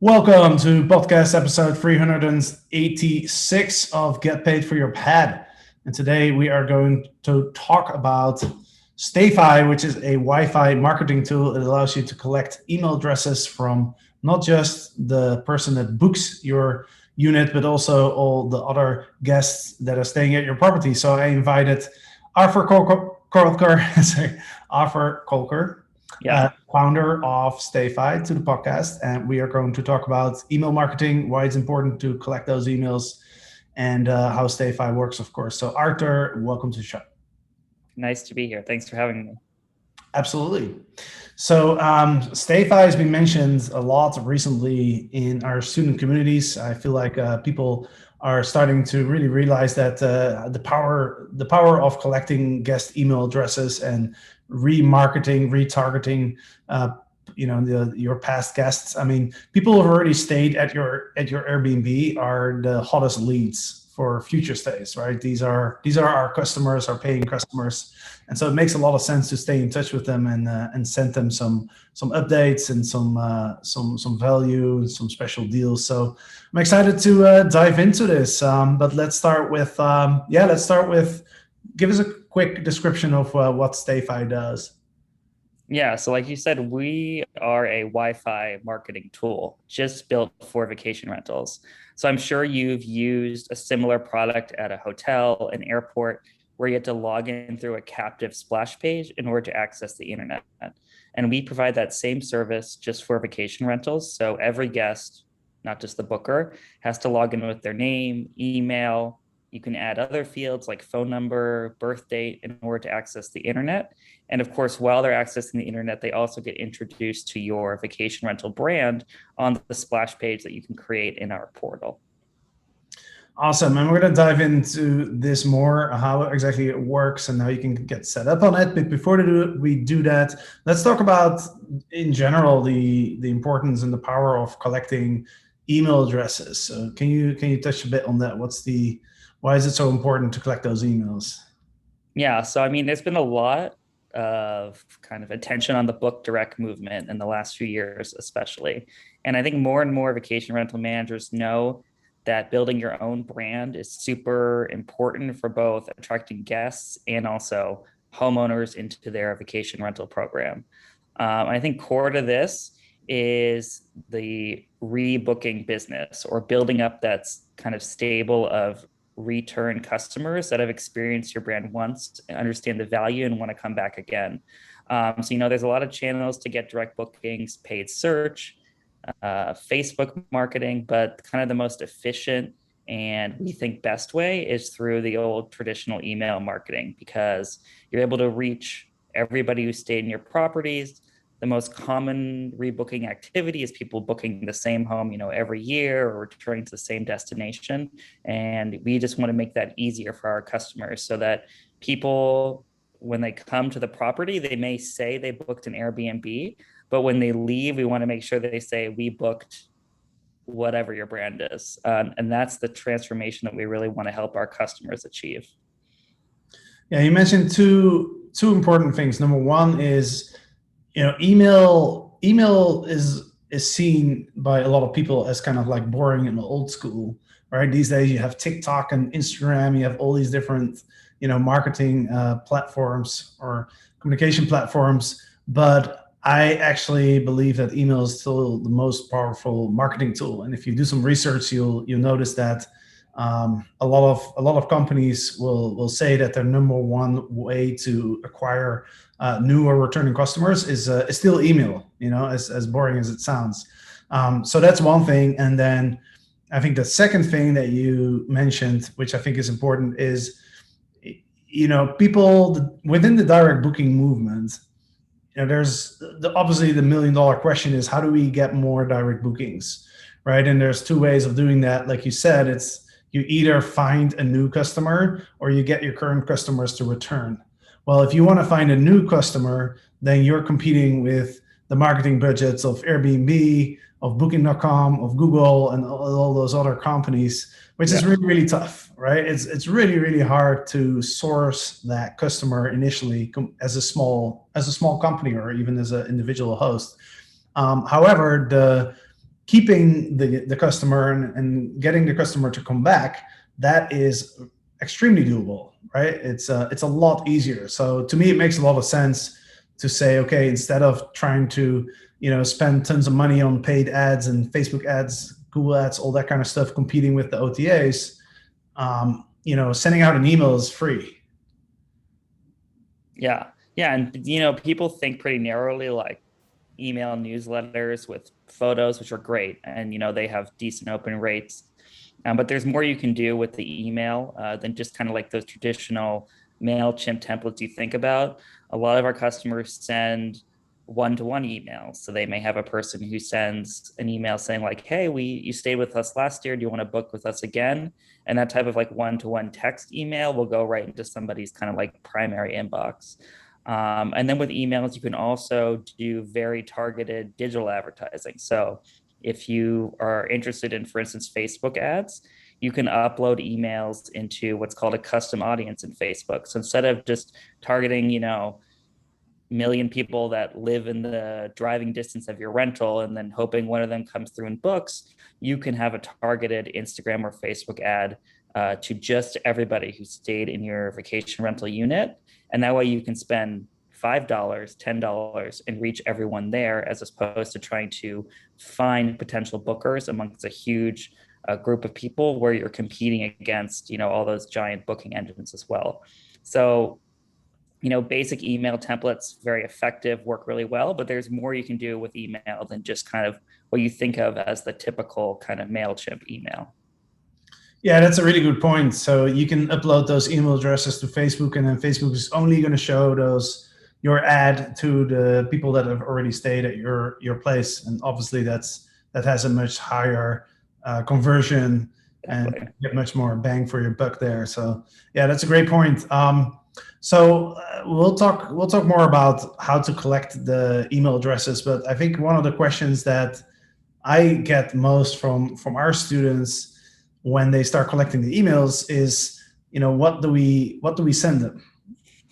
Welcome to podcast episode 386 of Get Paid for Your Pad. And today we are going to talk about StayFi, which is a Wi-Fi marketing tool. It allows you to collect email addresses from not just the person that books your unit, but also all the other guests that are staying at your property. So I invited Arthur Colker, founder of StayFi, to the podcast, and we are going to talk about email marketing, why it's important to collect those emails, and how StayFi works, of course. So Arthur, welcome to the show. Nice to be here. Thanks for having me. Absolutely. So StayFi has been mentioned a lot recently in our student communities. I feel like people are starting to really realize that the power of collecting guest email addresses and remarketing, retargeting, your past guests. I mean, people who have already stayed at your Airbnb are the hottest leads for future stays, right? These are our customers, our paying customers, and so it makes a lot of sense to stay in touch with them and send them some updates and some value, some special deals. So I'm excited to dive into this. But let's start with give us a quick description of what StayFi does. Yeah, so like you said, we are a Wi-Fi marketing tool just built for vacation rentals. So I'm sure you've used a similar product at a hotel, an airport, where you have to log in through a captive splash page in order to access the internet. And we provide that same service just for vacation rentals. So every guest, not just the booker, has to log in with their name, email. You can add other fields like phone number, birth date in order to access the internet. And of course, while they're accessing the internet, they also get introduced to your vacation rental brand on the splash page that you can create in our portal. Awesome. And we're going to dive into this more, how exactly it works and how you can get set up on it. But before we do that, let's talk about, in general, the importance and the power of collecting email addresses. So can you touch a bit on that? Why is it so important to collect those emails? Yeah, so I mean, there's been a lot of kind of attention on the book direct movement in the last few years, especially. And I think more and more vacation rental managers know that building your own brand is super important for both attracting guests and also homeowners into their vacation rental program. I think core to this is the rebooking business, or building up that kind of stable of return customers that have experienced your brand once and understand the value and want to come back again. So, there's a lot of channels to get direct bookings, paid search, Facebook marketing, but kind of the most efficient and we think best way is through the old traditional email marketing, because you're able to reach everybody who stayed in your properties. The most common rebooking activity is people booking the same home, every year, or returning to the same destination. And we just want to make that easier for our customers so that people, when they come to the property, they may say they booked an Airbnb, but when they leave, we want to make sure that they say, we booked whatever your brand is. And that's the transformation that we really want to help our customers achieve. Yeah, you mentioned two important things. Number one is, email is seen by a lot of people as kind of like boring and old school, right? These days you have TikTok and Instagram, you have all these different, marketing platforms or communication platforms. But I actually believe that email is still the most powerful marketing tool. And if you do some research, you'll notice that a lot of companies will say that their number one way to acquire new or returning customers is still email, as boring as it sounds. So that's one thing. And then I think the second thing that you mentioned, which I think is important, is, people within the direct booking movement, there's obviously the $1 million question is, how do we get more direct bookings, right? And there's two ways of doing that. Like you said, it's you either find a new customer or you get your current customers to return. Well, if you want to find a new customer, then you're competing with the marketing budgets of Airbnb, of Booking.com, of Google, and all those other companies, which is really, really tough, right? It's really, really hard to source that customer initially as a small company or even as an individual host. However, the keeping the customer and getting the customer to come back, that is extremely doable, right? It's a lot easier. So to me, it makes a lot of sense to say, okay, instead of trying to spend tons of money on paid ads and Facebook ads, Google ads, all that kind of stuff, competing with the OTAs, sending out an email is free. Yeah. Yeah. And, people think pretty narrowly, like email newsletters with photos, which are great. And, they have decent open rates. But there's more you can do with the email than just kind of like those traditional Mailchimp templates you think about. A lot of our customers send one-to-one emails. So they may have a person who sends an email saying like, hey, you stayed with us last year. Do you want to book with us again? And that type of like one-to-one text email will go right into somebody's kind of like primary inbox. And then with emails, you can also do very targeted digital advertising. So if you are interested in, for instance, Facebook ads, you can upload emails into what's called a custom audience in Facebook. So instead of just targeting, million people that live in the driving distance of your rental and then hoping one of them comes through and books, you can have a targeted Instagram or Facebook ad to just everybody who stayed in your vacation rental unit. And that way you can spend $5, $10 and reach everyone there, as opposed to trying to find potential bookers amongst a huge group of people where you're competing against, all those giant booking engines as well. So basic email templates, very effective, work really well, but there's more you can do with email than just kind of what you think of as the typical kind of Mailchimp email. Yeah, that's a really good point. So you can upload those email addresses to Facebook, and then Facebook is only going to show your ad to the people that have already stayed at your place, and obviously that has a much higher conversion and get much more bang for your buck there. So yeah, that's a great point. So we'll talk more about how to collect the email addresses, but I think one of the questions that I get most from our students when they start collecting the emails is, what do we send them?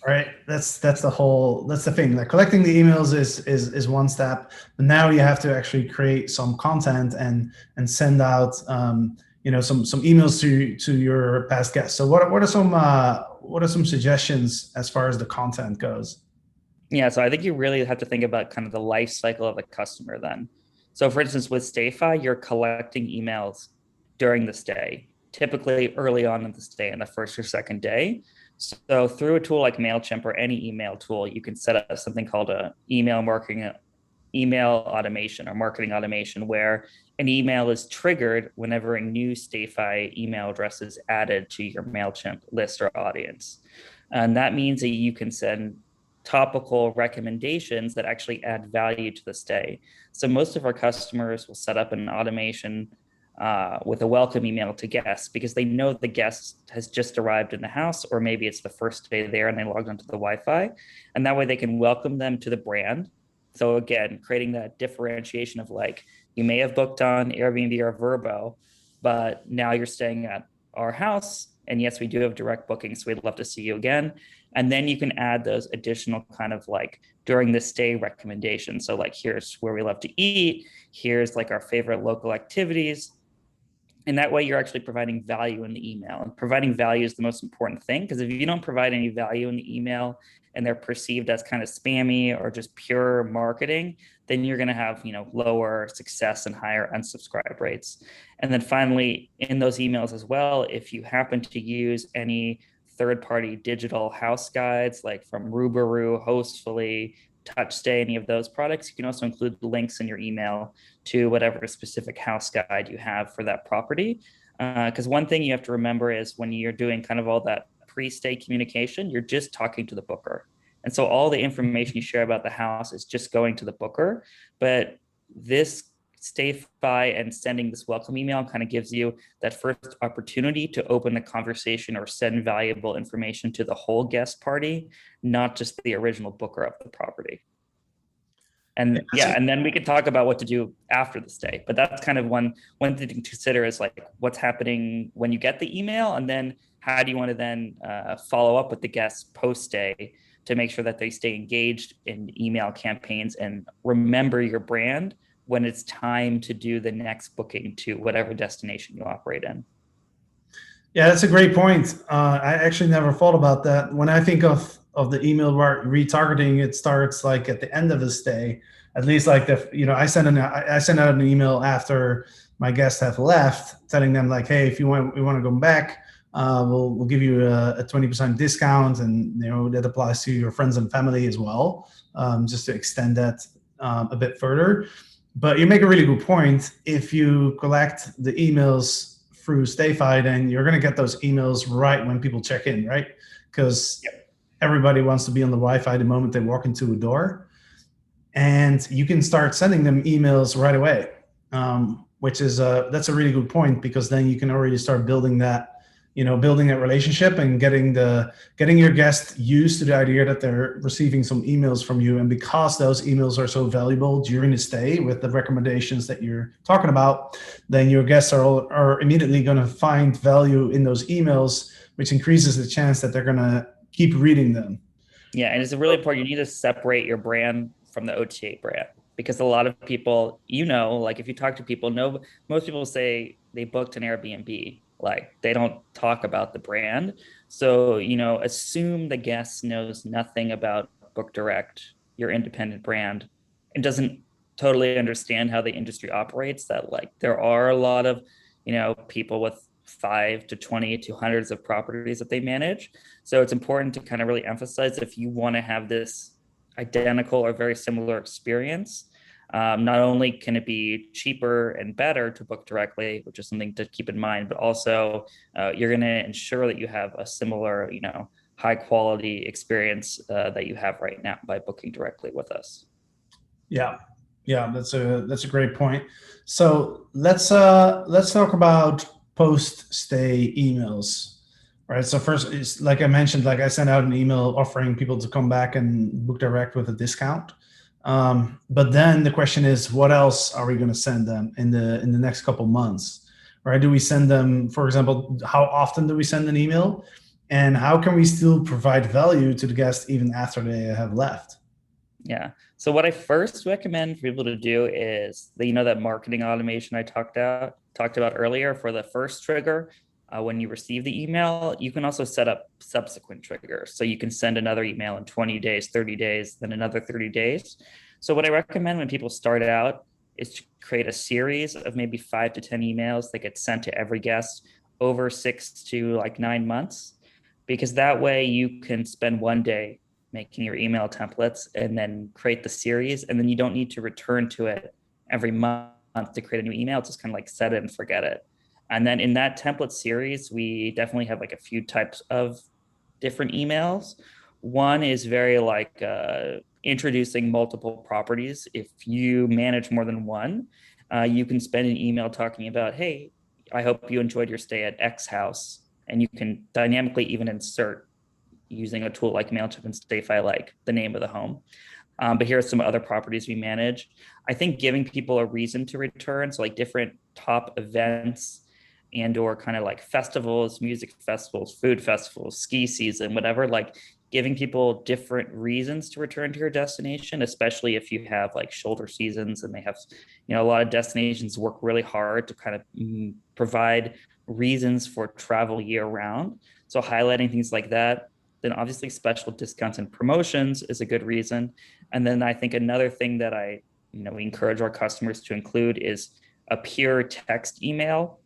Right? That's the thing. Like, collecting the emails is one step, but now you have to actually create some content and send out some emails to your past guests. So what are some suggestions as far as the content goes? Yeah, so I think you really have to think about kind of the life cycle of the customer then. So for instance, with StayFi, you're collecting emails during the stay, typically early on in the stay, in the first or second day. So through a tool like Mailchimp or any email tool, you can set up something called a email automation or marketing automation, where an email is triggered whenever a new StayFi email address is added to your Mailchimp list or audience. And that means that you can send topical recommendations that actually add value to the stay. So most of our customers will set up an automation with a welcome email to guests, because they know the guest has just arrived in the house, or maybe it's the first day there and they logged onto the Wi-Fi, and that way they can welcome them to the brand. So again, creating that differentiation of like, you may have booked on Airbnb or Vrbo, but now you're staying at our house. And yes, we do have direct bookings, so we'd love to see you again. And then you can add those additional kind of like during the stay recommendations. So like, here's where we love to eat. Here's like our favorite local activities. And that way you're actually providing value in the email, and providing value is the most important thing, because if you don't provide any value in the email and they're perceived as kind of spammy or just pure marketing, then you're going to have, lower success and higher unsubscribe rates. And then finally, in those emails as well, if you happen to use any third-party digital house guides, like from Rubaroo, Hostfully, TouchStay, any of those products, you can also include links in your email to whatever specific house guide you have for that property. Because one thing you have to remember is, when you're doing kind of all that pre-stay communication, you're just talking to the booker. And so all the information you share about the house is just going to the booker. But this StayFi and sending this welcome email kind of gives you that first opportunity to open a conversation or send valuable information to the whole guest party, not just the original booker of the property. And yeah, and then we could talk about what to do after the stay. But that's kind of one thing to consider, is like, what's happening when you get the email, and then how do you want to then follow up with the guests post stay to make sure that they stay engaged in email campaigns and remember your brand when it's time to do the next booking to whatever destination you operate in. Yeah, that's a great point. I actually never thought about that. When I think of the email retargeting, it starts like at the end of the stay. At least like I send out an email after my guests have left, telling them like, hey, if we want to go back, we'll give you a 20% discount, and that applies to your friends and family as well, just to extend that a bit further. But you make a really good point. If you collect the emails through StayFi, then you're going to get those emails right when people check in, right? Because everybody wants to be on the Wi-Fi the moment they walk into a door, and you can start sending them emails right away, which is that's a really good point, because then you can already start building that relationship and getting your guest used to the idea that they're receiving some emails from you. And because those emails are so valuable during the stay with the recommendations that you're talking about, then your guests are immediately going to find value in those emails, which increases the chance that they're going to keep reading them. Yeah, and it's really important. You need to separate your brand from the OTA brand, because a lot of people, like if you talk to people, most people say they booked an Airbnb. Like they don't talk about the brand. So, assume the guest knows nothing about Book Direct, your independent brand, and doesn't totally understand how the industry operates. That like there are a lot of, people with 5 to 20 to hundreds of properties that they manage. So it's important to kind of really emphasize, if you want to have this identical or very similar experience, not only can it be cheaper and better to book directly, which is something to keep in mind, but also you're going to ensure that you have a similar, high quality experience that you have right now by booking directly with us. Yeah, that's a great point. So let's talk about post-stay emails. Right. So first, is like I mentioned, like I sent out an email offering people to come back and book direct with a discount. But then the question is, what else are we going to send them in the next couple months? Right? Do we send them, for example, how often do we send an email, and how can we still provide value to the guest even after they have left? Yeah. So what I first recommend for people to do is that marketing automation I talked about earlier for the first trigger. When you receive the email, you can also set up subsequent triggers. So you can send another email in 20 days, 30 days, then another 30 days. So what I recommend when people start out is to create a series of maybe 5 to 10 emails that get sent to every guest over 6 to like 9 months, because that way you can spend one day making your email templates and then create the series. And then you don't need to return to it every month to create a new email. It's just kind of like set it and forget it. And then in that template series, we definitely have like a few types of different emails. One is very like introducing multiple properties. If you manage more than one, you can spend an email talking about, hey, I hope you enjoyed your stay at X house. And you can dynamically even insert, using a tool like Mailchimp and StayFi, like the name of the home. But here are some other properties we manage. I think giving people a reason to return, so like different top events and or kind of like festivals, music festivals, food festivals, ski season, whatever, like giving people different reasons to return to your destination, especially if you have like shoulder seasons and they have, a lot of destinations work really hard to kind of provide reasons for travel year round. So highlighting things like that. Then obviously special discounts and promotions is a good reason. And then I think another thing that we encourage our customers to include is a pure text email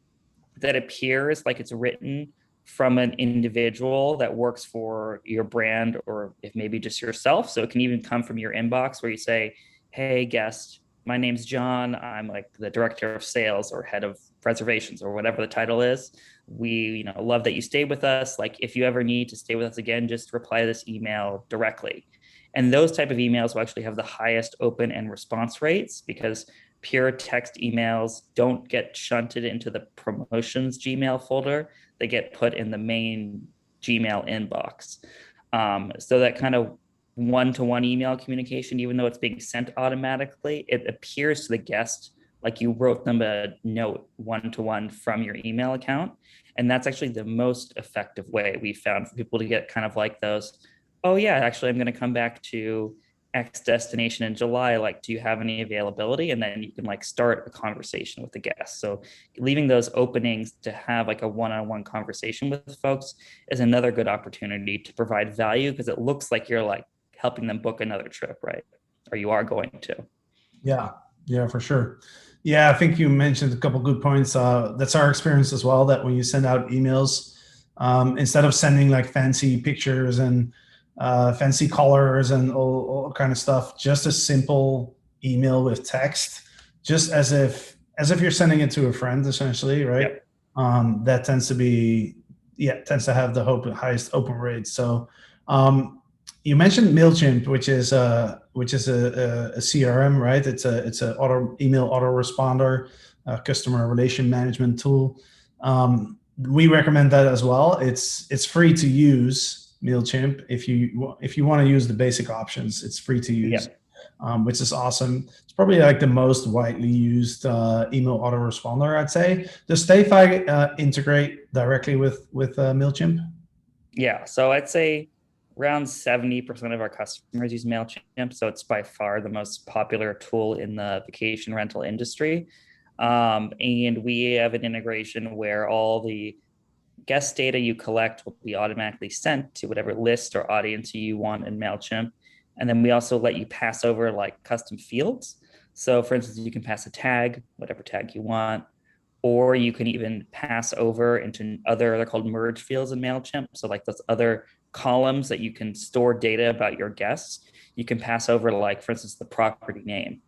that appears like it's written from an individual that works for your brand, or if maybe just yourself. So it can even come from your inbox where you say, hey, guest, my name's John. I'm like the director of sales or head of reservations or whatever the title is. We, love that you stayed with us. Like if you ever need to stay with us again, just reply to this email directly. And those type of emails will actually have the highest open and response rates, because pure text emails don't get shunted into the promotions Gmail folder. They get put in the main Gmail inbox. So that kind of one-to-one email communication, even though it's being sent automatically, it appears to the guest like you wrote them a note one-to-one from your email account. And that's actually the most effective way we found for people to get kind of like those, oh yeah, actually I'm going to come back to X destination in July. Like, do you have any availability? And then you can like start a conversation with the guest. So leaving those openings to have like a one-on-one conversation with folks is another good opportunity to provide value, because it looks like you're like helping them book another trip, right? Or you are going to. Yeah, yeah, for sure. Yeah, I think you mentioned a couple good points. That's our experience as well, that when you send out emails, instead of sending like fancy pictures and fancy colors and all kind of stuff, just a simple email with text, just as if you're sending it to a friend, essentially, right? Yep. That tends to have the highest open rate. So you mentioned Mailchimp, which is a CRM, right? It's a email autoresponder, customer relation management tool. We recommend that as well. It's free to use, Mailchimp. If you want to use the basic options, it's free to use, Yep. which is awesome. It's probably like the most widely used email autoresponder, I'd say. Does StayFi integrate directly with Mailchimp? Yeah. So I'd say around 70% of our customers use Mailchimp. So it's by far the most popular tool in the vacation rental industry. And we have an integration where all the guest data you collect will be automatically sent to whatever list or audience you want in Mailchimp. And then we also let you pass over like custom fields. So for instance, you can pass a tag, whatever tag you want, or you can even pass over into they're called merge fields in Mailchimp. So like those other columns that you can store data about your guests, you can pass over, like, for instance, the property name.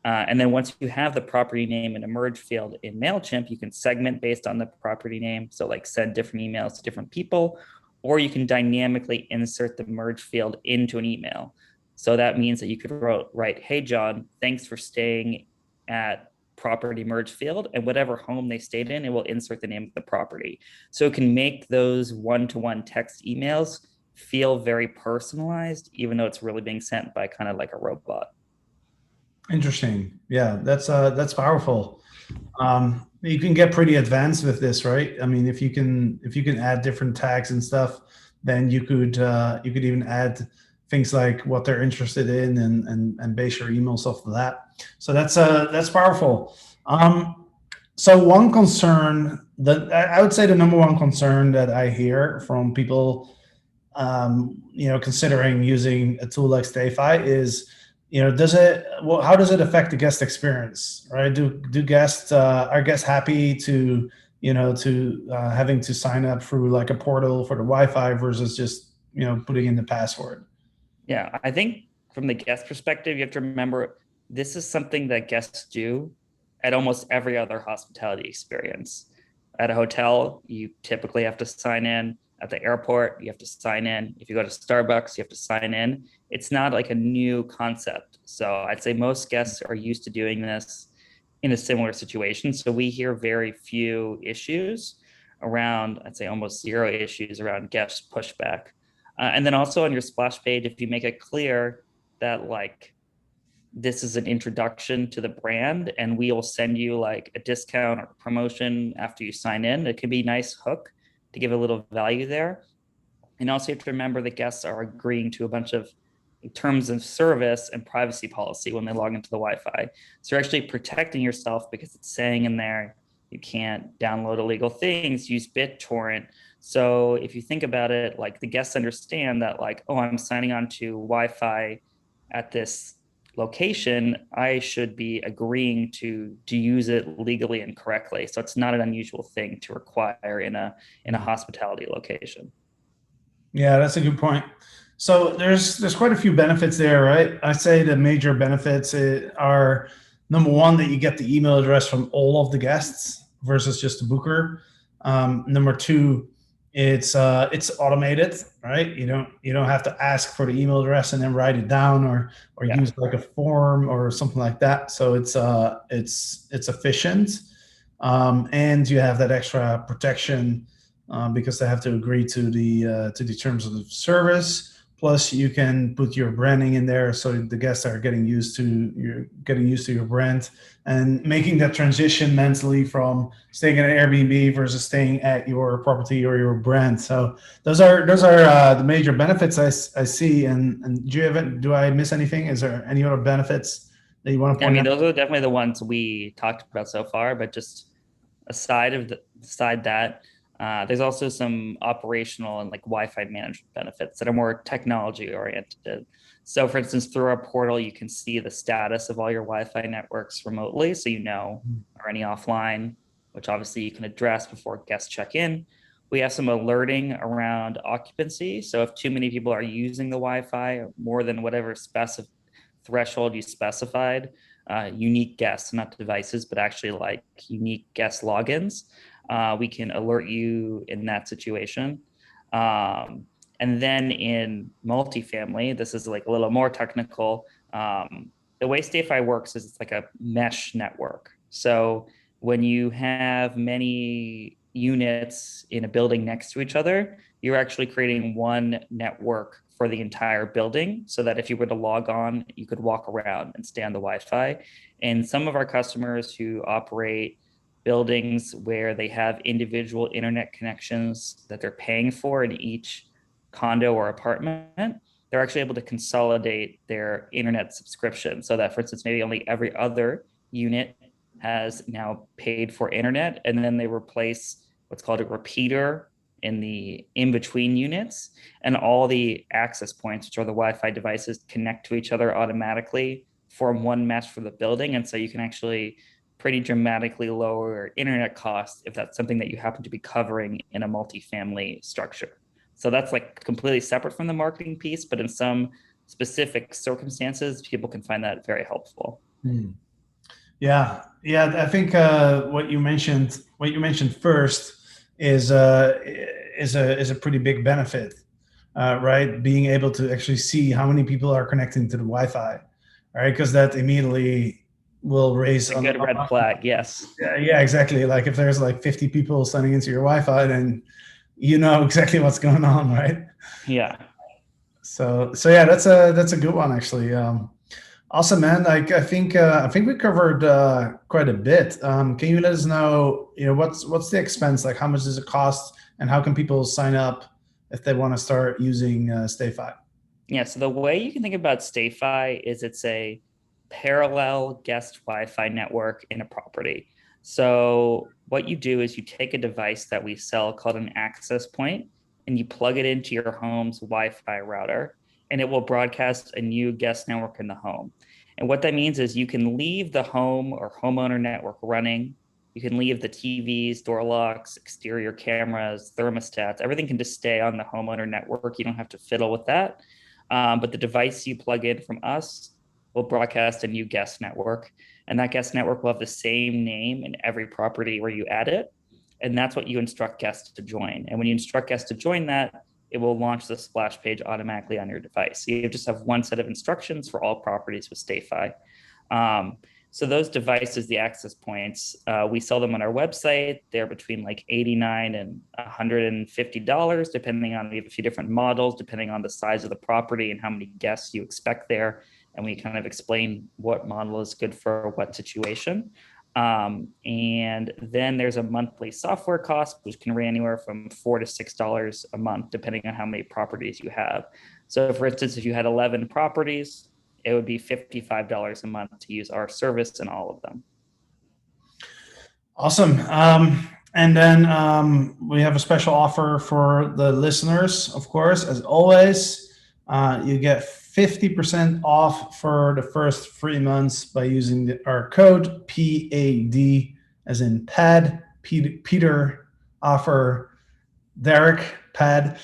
And then once you have the property name in a merge field in Mailchimp, you can segment based on the property name. So like send different emails to different people, or you can dynamically insert the merge field into an email. So that means that you could write, "Hey, John, thanks for staying at property merge field," and whatever home they stayed in, it will insert the name of the property. So it can make those one-to-one text emails feel very personalized, even though it's really being sent by kind of like a robot. Interesting. Yeah, that's powerful. You can get pretty advanced with this, right? I mean, if you can add different tags and stuff, then you could even add things like what they're interested in, and base your emails off of that. So that's powerful. So one concern that I would say, the number one concern that I hear from people, considering using a tool like StayFi is, how does it affect the guest experience, right? Are guests happy to, having to sign up through like a portal for the Wi-Fi versus just, putting in the password? Yeah, I think from the guest perspective, you have to remember this is something that guests do at almost every other hospitality experience. At a hotel, you typically have to sign in. At the airport, you have to sign in. If you go to Starbucks, you have to sign in. It's not like a new concept. So I'd say most guests are used to doing this in a similar situation. So we hear very few issues around, I'd say almost zero issues around guest pushback. And then also on your splash page, if you make it clear that like this is an introduction to the brand and we will send you like a discount or promotion after you sign in, it can be a nice hook to give a little value there. And also you have to remember that guests are agreeing to a bunch of terms of service and privacy policy when they log into the Wi-Fi. So you're actually protecting yourself because it's saying in there you can't download illegal things, use BitTorrent. So if you think about it, like the guests understand that like, oh, I'm signing on to Wi-Fi at this location, I should be agreeing to use it legally and correctly. So it's not an unusual thing to require in a hospitality location. Yeah, that's a good point. So there's quite a few benefits there, right? I say the major benefits are, number one, that you get the email address from all of the guests versus just the booker. Number two, it's automated, right? You don't have to ask for the email address and then write it down, or Yeah. use like a form or something like that. So it's efficient, and you have that extra protection, because they have to agree to the terms of the service. Plus, you can put your branding in there, so the guests are getting used to your brand, and making that transition mentally from staying at an Airbnb versus staying at your property or your brand. So those are the major benefits I see. And do I miss anything? Is there any other benefits that you want to I point mean, out? those are definitely the ones we talked about so far, but just aside that, there's also some operational and like Wi-Fi management benefits that are more technology oriented. So, for instance, through our portal, you can see the status of all your Wi-Fi networks remotely, so you know are any offline, which obviously you can address before guests check in. We have some alerting around occupancy. So, if too many people are using the Wi-Fi more than whatever threshold you specified, unique guests, not devices, but actually like unique guest logins, we can alert you in that situation. And then in multifamily, this is like a little more technical. The way StayFi works is it's like a mesh network. So when you have many units in a building next to each other, you're actually creating one network for the entire building, so that if you were to log on, you could walk around and stay on the Wi-Fi. And some of our customers who operate buildings where they have individual internet connections that they're paying for in each condo or apartment, they're actually able to consolidate their internet subscription, so that, for instance, maybe only every other unit has now paid for internet, and then they replace what's called a repeater in the in-between units, and all the access points, which are the Wi-Fi devices, connect to each other automatically, form one mesh for the building. And so you can actually pretty dramatically lower internet costs if that's something that you happen to be covering in a multifamily structure. So that's like completely separate from the marketing piece, but in some specific circumstances, people can find that very helpful. Yeah, yeah. I think what you mentioned first is is a pretty big benefit, right? Being able to actually see how many people are connecting to the Wi-Fi, right? Because that immediately will raise A good red flag, yes. yeah, exactly. Like if there's like 50 people signing into your Wi-Fi, then you know exactly what's going on, right? Yeah. So yeah, that's a good one actually. Awesome, man. Like I think we covered quite a bit. Can you let us know, what's the expense? Like, how much does it cost, and how can people sign up if they want to start using StayFi? Yeah, so the way you can think about StayFi is it's a parallel guest Wi-Fi network in a property. So what you do is you take a device that we sell called an access point, and you plug it into your home's Wi-Fi router, and it will broadcast a new guest network in the home. And what that means is you can leave the home or homeowner network running. You can leave the TVs, door locks, exterior cameras, thermostats, everything can just stay on the homeowner network. You don't have to fiddle with that. But the device you plug in from us will broadcast a new guest network. And that guest network will have the same name in every property where you add it. And that's what you instruct guests to join. And when you instruct guests to join that, it will launch the splash page automatically on your device. So you just have one set of instructions for all properties with StayFi. So those devices, the access points, we sell them on our website. They're between like $89 and $150, depending on, we have a few different models, depending on the size of the property and how many guests you expect there. And we kind of explain what model is good for what situation. And then there's a monthly software cost, which can range anywhere from $4 to $6 a month, depending on how many properties you have. So for instance, if you had 11 properties, it would be $55 a month to use our service in all of them. Awesome. And then we have a special offer for the listeners, of course, as always. You get 50% off for the first 3 months by using our code PAD, as in PAD, Peter, offer Derek, PAD,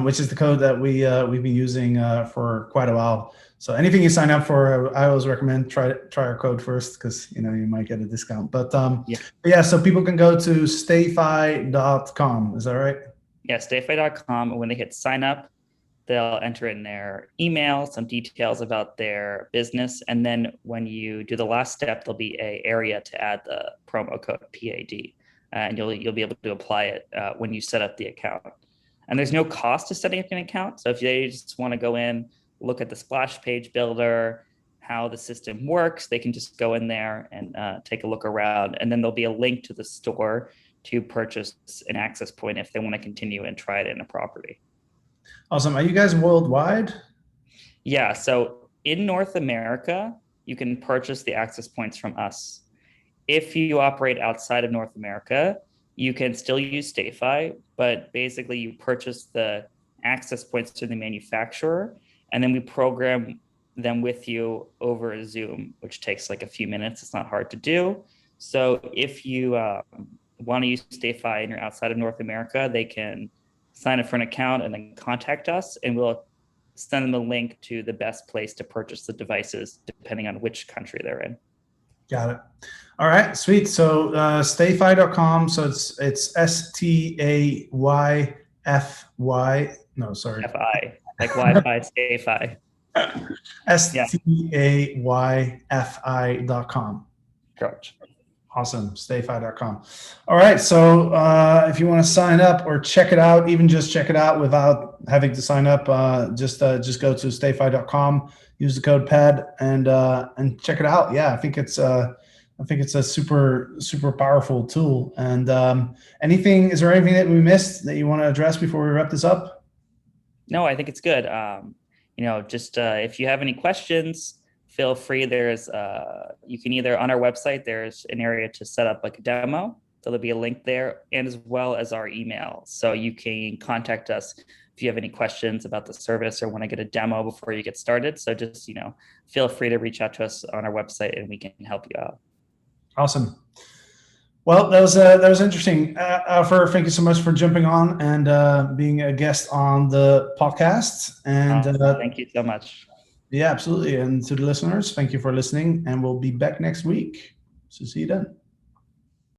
which is the code that we've been using for quite a while. So anything you sign up for, I always recommend try our code first, because you might get a discount. But yeah, so people can go to stayfi.com. Is that right? Yeah, stayfi.com. And when they hit sign up, they'll enter in their email, some details about their business. And then when you do the last step, there'll be an area to add the promo code PAD. And you'll be able to apply it when you set up the account. And there's no cost to setting up an account. So if they just want to go in, look at the splash page builder, how the system works, they can just go in there and take a look around. And then there'll be a link to the store to purchase an access point if they want to continue and try it in a property. Awesome. Are you guys worldwide? Yeah. So in North America, you can purchase the access points from us. If you operate outside of North America, you can still use StayFi, but basically you purchase the access points to the manufacturer, and then we program them with you over Zoom, which takes like a few minutes. It's not hard to do. So if you want to use StayFi and you're outside of North America, they can sign up for an account and then contact us, and we'll send them a link to the best place to purchase the devices, depending on which country they're in. Got it. All right, sweet. So stayfi.com. So it's STAYFY. No, sorry. FI, like Wi-Fi, StayFi. STAYFI.com. Correct. Awesome. Stayfi.com. All right. So if you want to sign up or check it out, even just check it out without having to sign up, just go to stayfi.com, use the code PAD and check it out. Yeah, I think it's a super powerful tool. And is there anything that we missed that you want to address before we wrap this up? No, I think it's good. Just if you have any questions, feel free. There's you can either on our website, there's an area to set up like a demo. So there'll be a link there, and as well as our email. So you can contact us if you have any questions about the service or want to get a demo before you get started. So just, feel free to reach out to us on our website and we can help you out. Awesome. Well, that was interesting. Alfred, thank you so much for jumping on and being a guest on the podcast. And thank you so much. Yeah, absolutely. And to the listeners, thank you for listening. And we'll be back next week. So see you then.